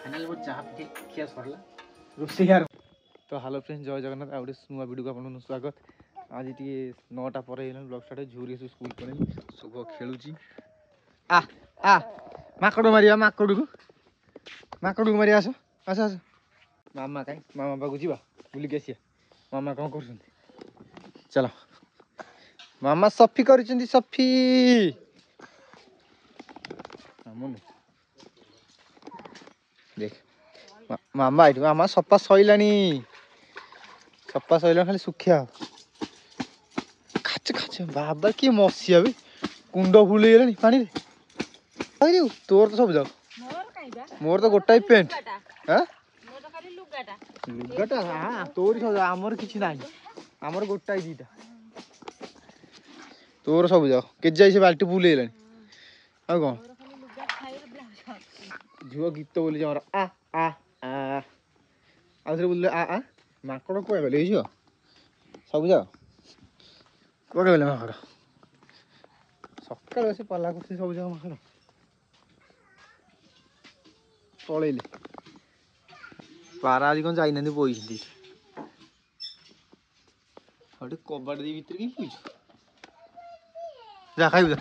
Final वो चाह P खिया सरला रोसे यार तो हेलो फ्रेंड्स जय जगन्नाथ आ नुआ वीडियो को आपन स्वागत आज टी 9टा पर ब्लॉग स्टार्ट झूरी स्कूल पड़े शुभ खेलुची आ आ माकड़ू मारिया माकड़ू को मारिया आस आस आस मामा कहीं मामा पाक जा बुलिक आसिया मामा कौन कर चलो मामा सफी कर सफी देख मामा ये मामा सफा सैला खाली सुखिया खाच खाच बाबा कि मसिया भी कुंड फुल गलानी पानी तोर तो सब जाओ मोर तो गोटाई पेंट लुगाटा हाँ तोर सब आमर किसी ना आमर गोटाई दीटा तोर सब जाओ के जाई से बाल्टी फुल गलानी आ कौन झुआ गीत बोली जमर आ आ आ आउथरे बोल आ आ माकड़ को गले झियो सब जाओ को गले माकड़ सकाळ से पल्ला करते सब जाओ माकड़ पळेले पारा आज कौन जाई नंदी बोइछी हटे कबाड़ दी भीतर की पुछ जा खाइबा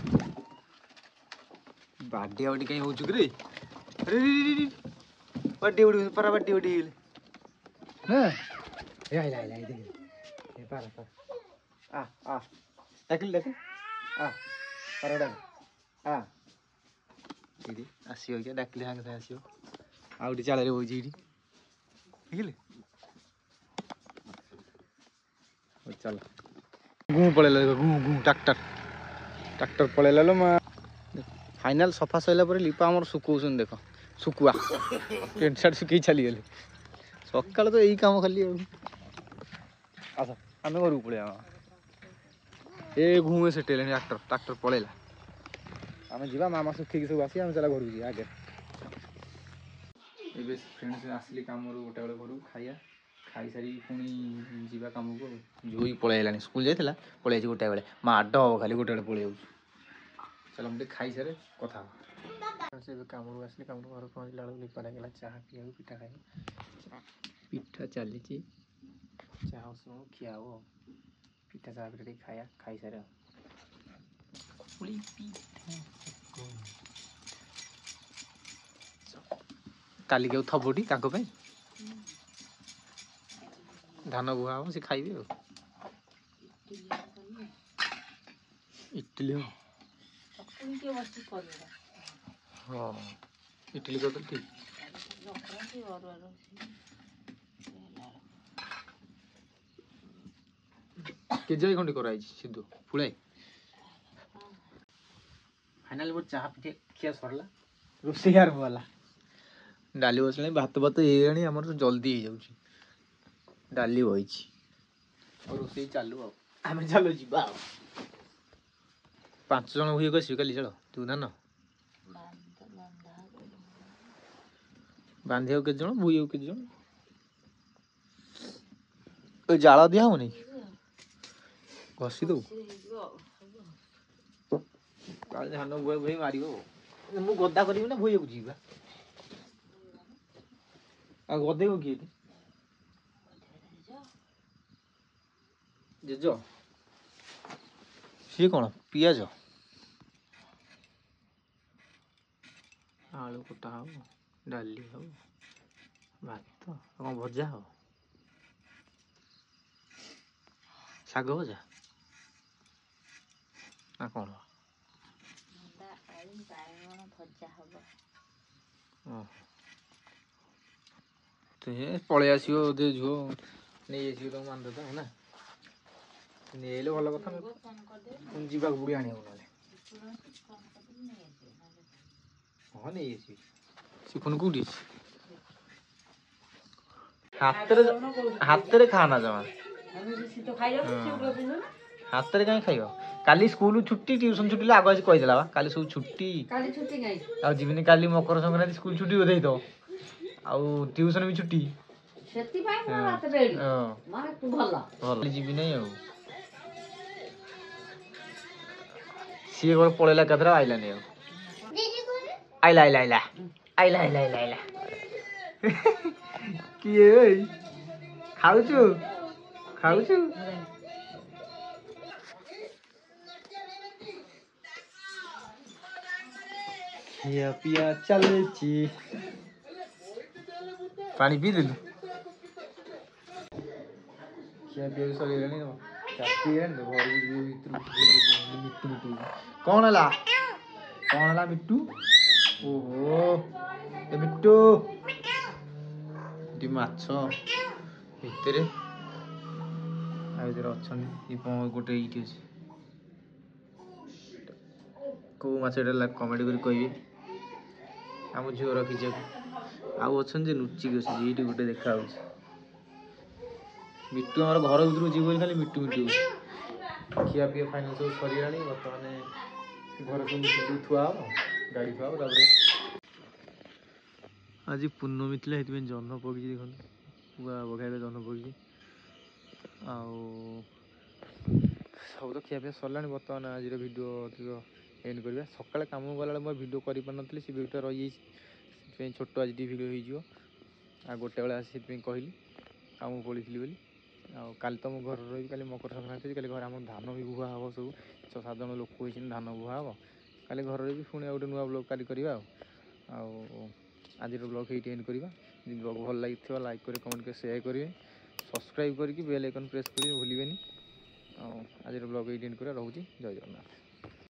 बाडी बाडी कहीं होचु रे अरे बाडी बाडी पारा बाडी बाडी ना या देख ए पारा आ आ देखल आ पारा डाक आ इडी आसियो के डाकले हांग से आसियो आउडी चाले रे होई इडी देखले ओ चल गु पळेला गु ट्रैक्टर पळेला लो मा फाइनल सफा सैला पर लिपा हमर सुकौसन देखो सुकुआ पेंट शर्ट सुखी चली गले सकाळ तो यही काम खाली आस आमे घर पळे ए घुमे से टेले ट्रैक्टर पळेला आमे जीवा मामा सुखी सब आसी हम चला घर जी आगे एबे फ्रेंड्स आसली काम रो गोटे बेले घर खाइया खाई सारी पुणी जीवा काम को जोई पळेलानी स्कूल जाइतला पळे जी गोटे बेले माड खाली गोटे बेले पळे चलो हम खाई सारे कथा से काम आसली काम घर पहुँचला लिपा डाला चाह पीवा पिठा खाई पिठा चली चाह खिया पिठा चाह पिठा खाया खाई सारे काली के थबोटी धान बुहा हम से खाइबे इडली हाँ इडली कर ठीक के जाई खंडी कराई सिद्धू फुलाए फाइनल वो चाह पीठे खिया सरला रोसे यार वाला डाली बसले भात ये हमर तो जल्दी हो जाउची डाली होईची और रोसे चालू आमे चलो जीवा 5 जन हुई कसी काली चलो तू धान बांधे के जन भूई के जन ओ जाला दिया होनी घसी दो काल धान भूई भूई मारियो मु गद्दा करियो ना भूई को जीवा आ गदे को की जेजो सी कौन पियाज आलू कटा हो डाली हो भात कौन भजा हो शाग भजा ना कौन पलि आसो झुओ नहीं तुम मान दे ना नहीं भल कथा जावाक बुढ़ी आने हाँ नहीं शिखुन कौटी हाथ खाना जमा हाथ में कहीं खाइब काली स्कूल छुट्टी ट्यूशन छुट्टी आग आज कहीदेला काली सब छुट्टी जीवन काली मकर संक्रांति स्कूल छुट्टी बोधे तो आउ ट्यूशन भी छुट्टी जीवी नहीं सी पलैला कथरा आईलानी ଆଇଲା ଆଇଲା ଆଇଲା ଆଇଲା ଆଇଲା ଆଇଲା ଆଇଲା କିଏ ଭାଇ ଖାଉଛୁ ଖାଉଛୁ ଖିଆ ପିଆ ଚାଲିଛି ପାଣି ପିଇଦେଲୁ ଖିଆ ପିଆ ବି ସରିଗଲାଣି ରାତି ହେଲାଣି ତ ଘରକୁ ଯିବ ଭିତରକୁ ମିଟୁ ମିଟୁ କ'ଣ ହେଲା ମିଟୁ ଓହୋ ଏ ମିଟୁ ଏଠି ମାଛ ଭିତରେ ଆ ଭିତରେ ଅଛନ୍ତି ଗୋଟେ ଏଇଠି ଅଛି କେଉଁ ମାଛ ଏଇଟା କମେଣ୍ଟ କରି କହିବେ ଆମ ଝିଅ ରଖିଛି ଆଉ ଅଛନ୍ତି ଯେ ଲୁଚିକି ଅଛନ୍ତି ଏଇଠି ଗୋଟେ ଦେଖାହେଉଛି ମିଟୁ ଆମର ଘର ଭିତରକୁ ଯିବ ବୋଲି ଖାଲି ମିଟୁ ମିଟୁ ଖିଆ ପିଆ ଫାଇନାଲ୍ ସବୁ ସରିଗଲାଣି ବର୍ତ୍ତମାନ ଘରେ ସବୁ ମିଟୁ ଥୁଆ ହେବ ଗାଡ଼ି ଥୁଆ ହେବ ତାପରେ ଆଜି ପୂର୍ଣ୍ଣମୀ ଥିଲା ସେଥିପାଇଁ ଜହ୍ନ ପଡ଼ିଛି ଦେଖନ୍ତୁ ପୁରା ବଢ଼ିଆ ଜହ୍ନ ପଡ଼ିଛି ଆଉ ସବୁ ତ ଖିଆ ପିଆ ସରିଲାଣି ବର୍ତ୍ତମାନ ଆଜିର ଭିଡ଼ିଓ ଅଧିକ ଏଣ୍ଡ କରିବା ସକାଳେ କାମକୁ ଗଲାବେଳେ ମୁଁ ଭିଡ଼ିଓ କରିପାରିନଥିଲି ସେ ଭିଡ଼ିଓଟା ରହିଯାଇଛି ସେଥିପାଇଁ ଛୋଟ ଆଜି ଟିକେ ଭିଡ଼ିଓ ହେଇଯିବ ଆଉ ଗୋଟେ ବେଳେ ଆସି ସେଥିପାଇଁ କହିଲି କାମକୁ ପଳେଇଥିଲି ବୋଲି ଆଉ କାଲି ତ ମୁଁ ଘରେ ରହିବି କାଲି ମକର ସଂକ୍ରାନ୍ତି ଅଛି କାଲି ଘରେ ଆମର ଧାନ ବି ବୁହା ହେବ ସବୁ 6-7 ଜଣ ଲୋକ ହେଇଛନ୍ତି ଧାନ ବୁହା ହେବ କାଲି ଘରେ ରହିବି ପୁଣି ଆଉ ଗୋଟେ ନୂଆ ବ୍ଲଗ୍ କାଲି କରିବା ଆଉ ଆଜିର ବ୍ଲଗ୍ ଏଇଠି ଏଣ୍ଡ କରିବା ଯଦି ବ୍ଲଗ୍ ଭଲ ଲାଗିଥିବ ଲାଇକ୍ କରି କମେଣ୍ଟ କରି ସେୟାର କରିବେ ସବସ୍କ୍ରାଇବ୍ କରିକି ବେଲ୍ ଆଇକନ୍ ପ୍ରେସ୍ କରିବେ ଭୁଲିବେନି ଆଉ ଆଜିର ବ୍ଲଗ୍ ଏଇଠି ଏଣ୍ଡ କରିବା ରହୁଛି ଜୟ ଜଗନ୍ନାଥ।